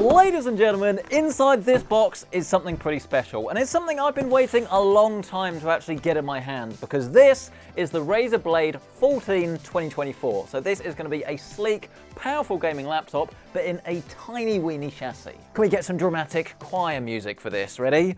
Ladies and gentlemen, inside this box is something pretty special, and it's something I've been waiting a long time to actually get in my hands, because this is the Razer Blade 14 2024. So this is going to be a sleek, powerful gaming laptop, but in a tiny weeny chassis. Can we get some dramatic choir music for this? Ready?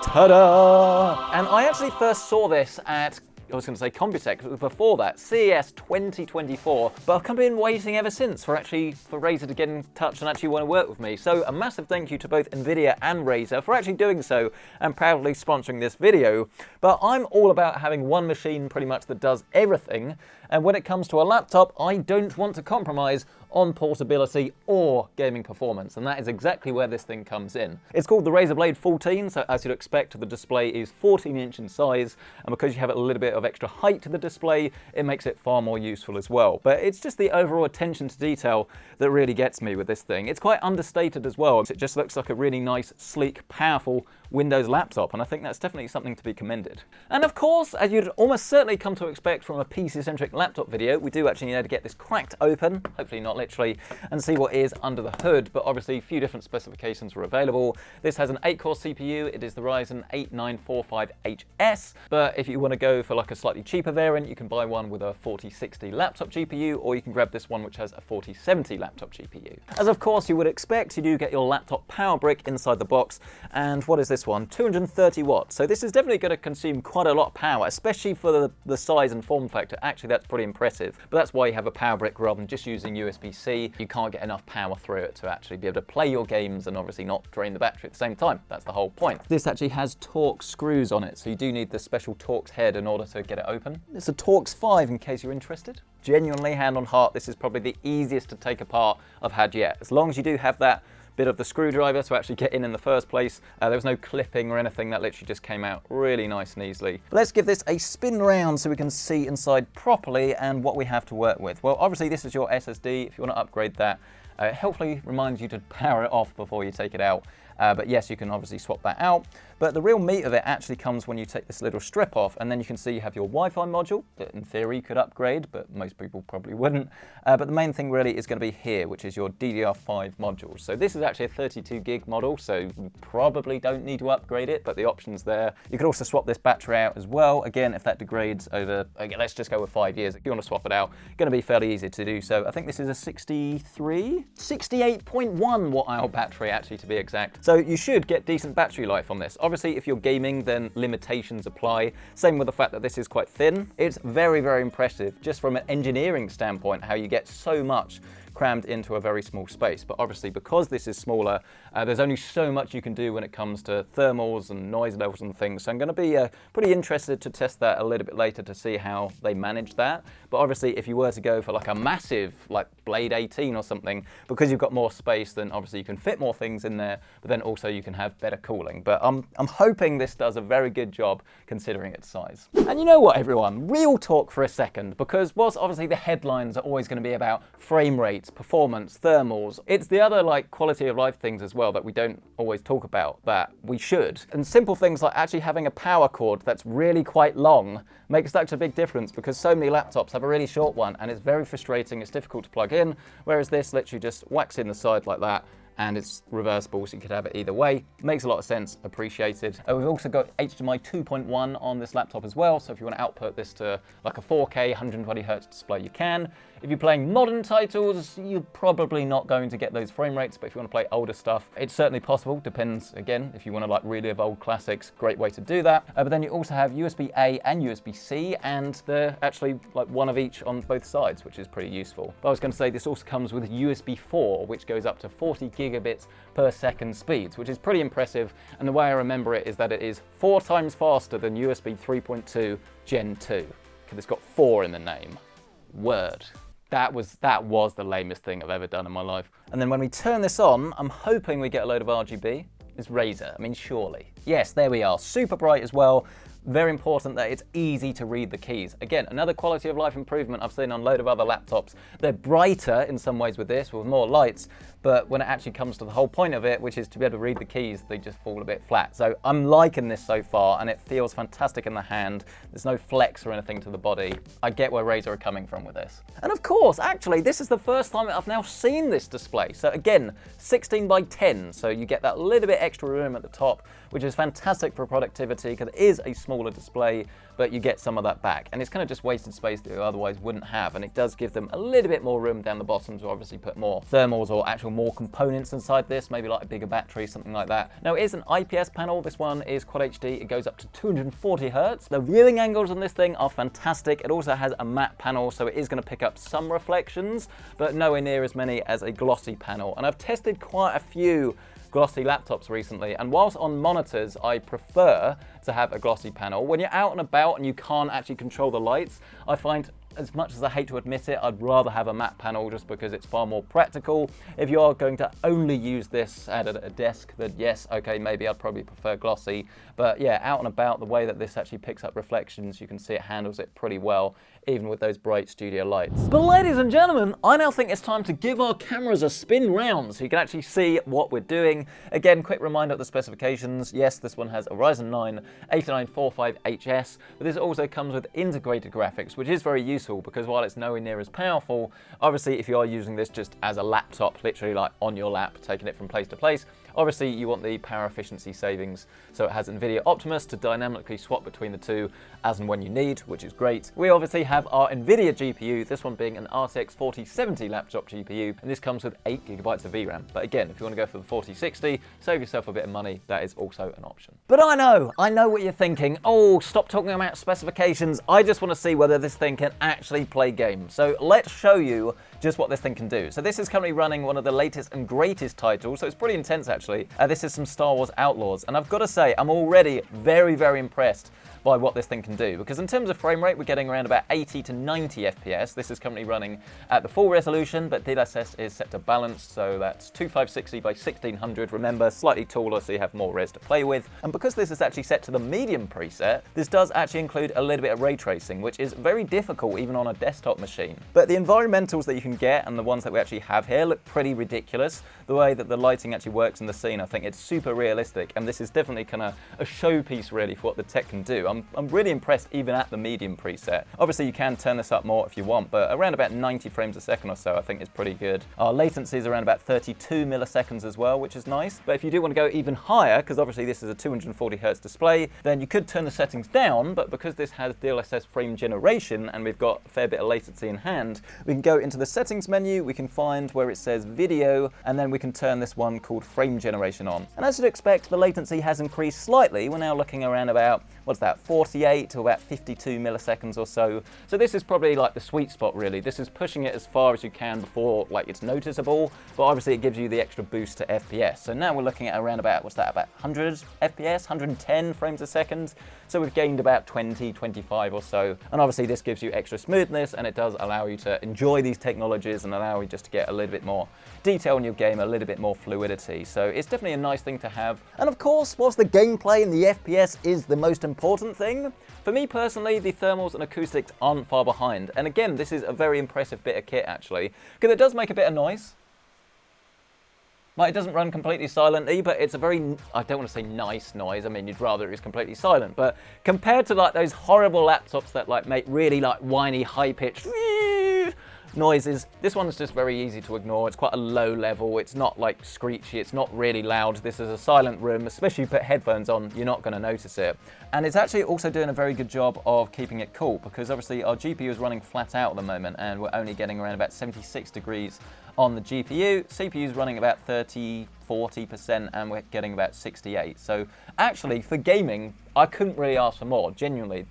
Ta-da! And I actually first saw this at, I was going to say Computex, but before that, CES 2024, but I've kind of been waiting ever since for Razer to get in touch and actually want to work with me. So a massive thank you to both Nvidia and Razer for actually doing so and proudly sponsoring this video. But I'm all about having one machine pretty much that does everything, and when it comes to a laptop, I don't want to compromise on portability or gaming performance, and that is exactly where this thing comes in. It's called the Razer Blade 14, so as you'd expect, the display is 14-inch in size, and because you have a little bit of extra height to the display, it makes it far more useful as well. But it's just the overall attention to detail that really gets me with this thing. It's quite understated as well. It just looks like a really nice, sleek, powerful Windows laptop, and I think that's definitely something to be commended. And of course, as you'd almost certainly come to expect from a PC-centric laptop video, we do actually need to get this cracked open, hopefully not literally, and see what is under the hood. But obviously a few different specifications are available. This has an 8-core CPU. It is the Ryzen 8945HS, but if you want to go for like a slightly cheaper variant, you can buy one with a 4060 laptop GPU, or you can grab this one which has a 4070 laptop GPU. As of course you would expect, you do get your laptop power brick inside the box, and what is this one? 230 watts. So this is definitely going to consume quite a lot of power, especially for the size and form factor. Actually, that's pretty impressive, but that's why you have a power brick rather than just using USB-C. You can't get enough power through it to actually be able to play your games and obviously not drain the battery at the same time. That's the whole point. This actually has Torx screws on it, so you do need the special Torx head in order to get it open. It's a Torx 5 in case you're interested. Genuinely, hand on heart, this is probably the easiest to take apart I've had yet. As long as you do have that bit of the screwdriver to actually get in the first place. There was no clipping or anything, that literally just came out really nice and easily. But let's give this a spin round so we can see inside properly and what we have to work with. Well, obviously this is your SSD. If you want to upgrade that, it hopefully reminds you to power it off before you take it out. But yes, you can obviously swap that out. But the real meat of it actually comes when you take this little strip off, and then you can see you have your Wi-Fi module that in theory you could upgrade, but most people probably wouldn't. But the main thing really is going to be here, which is your DDR5 module. So this is actually a 32 gig model, so you probably don't need to upgrade it, but the option's there. You could also swap this battery out as well. Again, if that degrades over, again, let's just go with 5 years. If you want to swap it out, it's going to be fairly easy to do so. I think this is a 68.1 watt-hour battery actually, to be exact. So you should get decent battery life on this. Obviously, if you're gaming, then limitations apply. Same with the fact that this is quite thin. It's very, very impressive just from an engineering standpoint, how you get so much crammed into a very small space. But obviously, because this is smaller, there's only so much you can do when it comes to thermals and noise levels and things. So I'm going to be pretty interested to test that a little bit later to see how they manage that. But obviously, if you were to go for like a massive, like Blade 18 or something, because you've got more space, then obviously you can fit more things in there, but then also you can have better cooling. But I'm hoping this does a very good job considering its size. And you know what, everyone? Real talk for a second, because whilst obviously the headlines are always going to be about frame rates, performance, thermals, it's the other like quality of life things as well that we don't always talk about that we should. And simple things like actually having a power cord that's really quite long makes such a big difference, because so many laptops have a really short one and it's very frustrating. It's difficult to plug in, whereas this literally just whacks in the side like that, and it's reversible, so you could have it either way. Makes a lot of sense, appreciated. We've also got HDMI 2.1 on this laptop as well, so if you want to output this to like a 4K 120Hz display, you can. If you're playing modern titles, you're probably not going to get those frame rates, but if you want to play older stuff, it's certainly possible. Depends, again, if you want to like relive old classics, great way to do that. But then you also have USB-A and USB-C, and they're actually like one of each on both sides, which is pretty useful. But I was going to say this also comes with USB 4, which goes up to 40 gigabits per second speeds, which is pretty impressive. And the way I remember it is that it is 4 times faster than USB 3.2 Gen 2, because it's got 4 in the name. Word. That was the lamest thing I've ever done in my life. And then when we turn this on, I'm hoping we get a load of RGB. It's Razer, I mean, surely. Yes, there we are, super bright as well. Very important that it's easy to read the keys. Again, another quality of life improvement I've seen on a load of other laptops. They're brighter in some ways with this, with more lights, but when it actually comes to the whole point of it, which is to be able to read the keys, they just fall a bit flat. So I'm liking this so far, and it feels fantastic in the hand. There's no flex or anything to the body. I get where Razer are coming from with this. And of course, actually, this is the first time that I've now seen this display. So again, 16 by 10, so you get that little bit extra room at the top, which is fantastic for productivity because it is a smaller display, but you get some of that back. And it's kind of just wasted space that you otherwise wouldn't have, and it does give them a little bit more room down the bottom to obviously put more thermals or actual more components inside this, maybe like a bigger battery, something like that. Now, it is an IPS panel. This one is Quad HD. It goes up to 240 Hertz. The viewing angles on this thing are fantastic. It also has a matte panel, so it is going to pick up some reflections, but nowhere near as many as a glossy panel. And I've tested quite a few glossy laptops recently, and whilst on monitors I prefer to have a glossy panel, when you're out and about and you can't actually control the lights, I find, as much as I hate to admit it, I'd rather have a matte panel just because it's far more practical. If you are going to only use this at a desk, then yes, okay, maybe I'd probably prefer glossy. But yeah, out and about, the way that this actually picks up reflections, you can see it handles it pretty well, even with those bright studio lights. But ladies and gentlemen, I now think it's time to give our cameras a spin round so you can actually see what we're doing. Again, quick reminder of the specifications. Yes, this one has a Ryzen 9 8945HS, but this also comes with integrated graphics, which is very useful because while it's nowhere near as powerful, obviously if you are using this just as a laptop, literally like on your lap, taking it from place to place, obviously you want the power efficiency savings. So it has NVIDIA Optimus to dynamically swap between the two as and when you need, which is great. We obviously have our NVIDIA GPU, this one being an RTX 4070 laptop GPU, and this comes with 8 GB of VRAM. But again, if you want to go for the 4060, save yourself a bit of money, that is also an option. But I know what you're thinking. Oh, stop talking about specifications. I just want to see whether this thing can actually play games. So let's show you just what this thing can do. So this is currently running one of the latest and greatest titles, so it's pretty intense actually. This is some Star Wars Outlaws, and I've got to say, I'm already very, very impressed by what this thing can do, because in terms of frame rate, we're getting around about 80 to 90 FPS. This is currently running at the full resolution, but DLSS is set to balanced, so that's 2560 by 1600. Remember, slightly taller, so you have more res to play with. And because this is actually set to the medium preset, this does actually include a little bit of ray tracing, which is very difficult even on a desktop machine. But the environmentals that you can get and the ones that we actually have here look pretty ridiculous. The way that the lighting actually works in the scene, I think it's super realistic, and this is definitely kind of a showpiece really for what the tech can do. I'm really impressed even at the medium preset. Obviously you can turn this up more if you want, but around about 90 frames a second or so I think is pretty good. Our latency is around about 32 milliseconds as well, which is nice. But if you do want to go even higher, because obviously this is a 240 Hertz display, then you could turn the settings down, but because this has DLSS frame generation and we've got a fair bit of latency in hand, we can go into the settings menu, we can find where it says video, and then we can turn this one called frame generation on. And as you'd expect, the latency has increased slightly. We're now looking around about, what's that, 48 to about 52 milliseconds or so. So this is probably like the sweet spot really. This is pushing it as far as you can before like it's noticeable, but obviously it gives you the extra boost to FPS. So now we're looking at around about, what's that, about 100 FPS, 110 frames a second. So we've gained about 20, 25 or so. And obviously this gives you extra smoothness, and it does allow you to enjoy these technologies and allow you just to get a little bit more detail in your game, a little bit more fluidity. So it's definitely a nice thing to have. And of course, whilst the gameplay and the FPS is the most important thing, for me personally, the thermals and acoustics aren't far behind. And again, this is a very impressive bit of kit actually, because it does make a bit of noise. Like, it doesn't run completely silently, but it's a very, I don't want to say nice noise. I mean, you'd rather it was completely silent. But compared to like those horrible laptops that like make really like whiny, high-pitched noises, this one's just very easy to ignore. It's quite a low level. It's not like screechy. It's not really loud. This is a silent room. Especially if you put headphones on, you're not going to notice it. And it's actually also doing a very good job of keeping it cool, because obviously our GPU is running flat out at the moment, and we're only getting around about 76 degrees on the GPU. CPU is running about 30–40%, and we're getting about 68. So actually, for gaming, I couldn't really ask for more. Genuinely,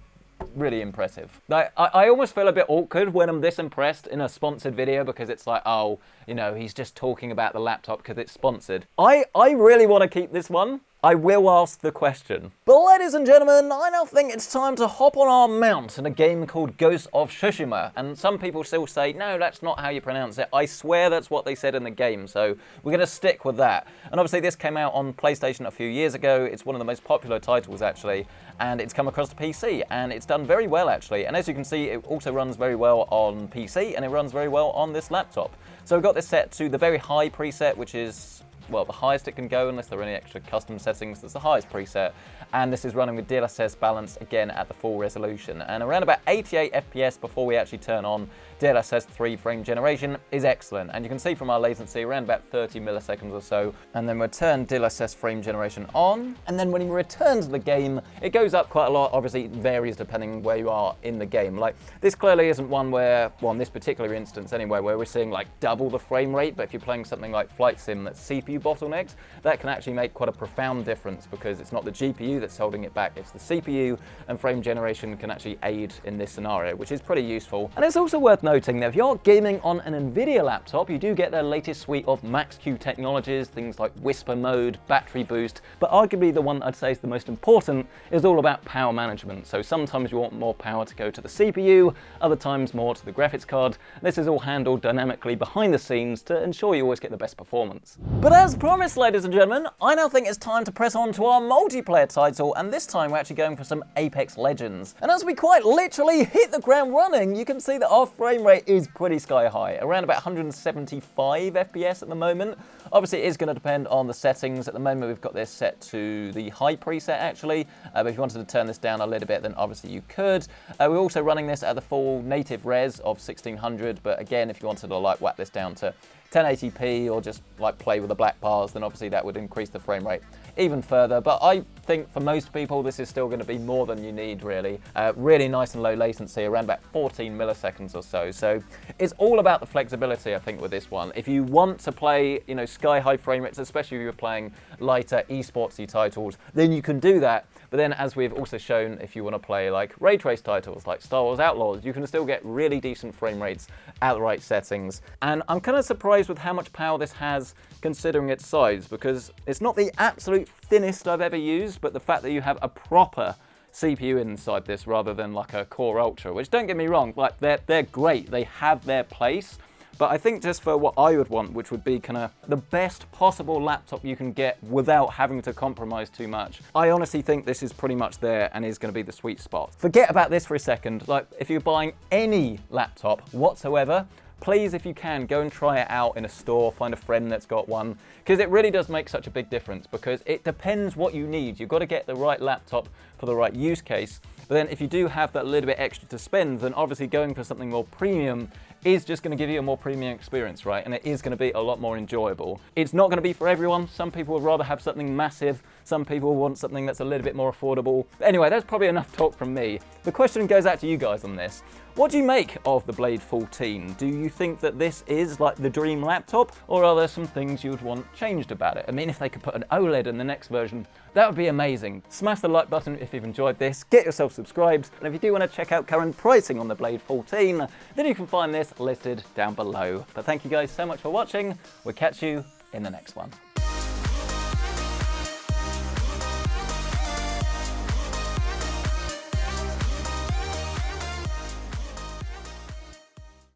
really impressive. Like, I almost feel a bit awkward when I'm this impressed in a sponsored video, because it's like, oh, you know, he's just talking about the laptop because it's sponsored. I really want to keep this one I will ask the question. But ladies and gentlemen, I now think it's time to hop on our mount in a game called Ghost of Tsushima. And some people still say, no, that's not how you pronounce it. I swear that's what they said in the game, so we're going to stick with that. And obviously this came out on PlayStation a few years ago. It's one of the most popular titles, actually. And it's come across to PC, and it's done very well, actually. And as you can see, it also runs very well on PC, and it runs very well on this laptop. So we've got this set to the very high preset, which is, well, the highest it can go unless there are any extra custom settings. That's the highest preset, and this is running with DLSS balanced again at the full resolution, and around about 88 FPS before we actually turn on DLSS 3 frame generation is excellent, and you can see from our latency around about 30 milliseconds or so. And then we'll turn DLSS frame generation on, and then when you return to the game, it goes up quite a lot. Obviously it varies depending where you are in the game. Like, this clearly isn't one where, well, in this particular instance anyway, where we're seeing like double the frame rate, but if you're playing something like Flight Sim that's CPU bottlenecked, that can actually make quite a profound difference, because it's not the GPU that's holding it back, it's the CPU, and frame generation can actually aid in this scenario, which is pretty useful. And it's also worth noting that if you're gaming on an Nvidia laptop, you do get their latest suite of Max-Q technologies, things like Whisper Mode, battery boost, but arguably the one I'd say is the most important is all about power management. So sometimes you want more power to go to the CPU, other times more to the graphics card. This is all handled dynamically behind the scenes to ensure you always get the best performance. But as promised, ladies and gentlemen, I now think it's time to press on to our multiplayer title, and this time we're actually going for some Apex Legends. And as we quite literally hit the ground running, you can see that our frame rate is pretty sky high, around about 175 FPS at the moment. Obviously it is going to depend on the settings. At the moment we've got this set to the high preset actually, but if you wanted to turn this down a little bit then obviously you could. We're also running this at the full native res of 1600, but again if you wanted to like whack this down to 1080p or just like play with the black bars, then obviously that would increase the frame rate even further. But I think for most people this is still going to be more than you need really. Really nice and low latency, around about 14 milliseconds or so. So it's all about the flexibility, I think, with this one. If you want to play, you know, sky high frame rates, especially if you're playing lighter esportsy titles, then you can do that. But then, as we've also shown, if you want to play like ray trace titles like Star Wars Outlaws, you can still get really decent frame rates at the right settings. And I'm kind of surprised with how much power this has considering its size, because it's not the absolute thinnest I've ever used, but the fact that you have a proper CPU inside this rather than like a Core Ultra, which, don't get me wrong, like they're great, they have their place. But I think just for what I would want, which would be kind of the best possible laptop you can get without having to compromise too much, I honestly think this is pretty much there and is going to be the sweet spot. Forget about this for a second. Like, if you're buying any laptop whatsoever, please, if you can, go and try it out in a store, find a friend that's got one, because it really does make such a big difference, because it depends what you need. You've got to get the right laptop for the right use case. But then if you do have that little bit extra to spend, then obviously going for something more premium is just going to give you a more premium experience, right? And it is going to be a lot more enjoyable. It's not going to be for everyone. Some people would rather have something massive. Some people want something that's a little bit more affordable. Anyway, that's probably enough talk from me. The question goes out to you guys on this. What do you make of the Blade 14? Do you think that this is like the dream laptop, or are there some things you would want changed about it? I mean, if they could put an OLED in the next version, that would be amazing. Smash the like button if you've enjoyed this, get yourself subscribed, and if you do want to check out current pricing on the Blade 14, then you can find this listed down below. But thank you guys so much for watching. We'll catch you in the next one.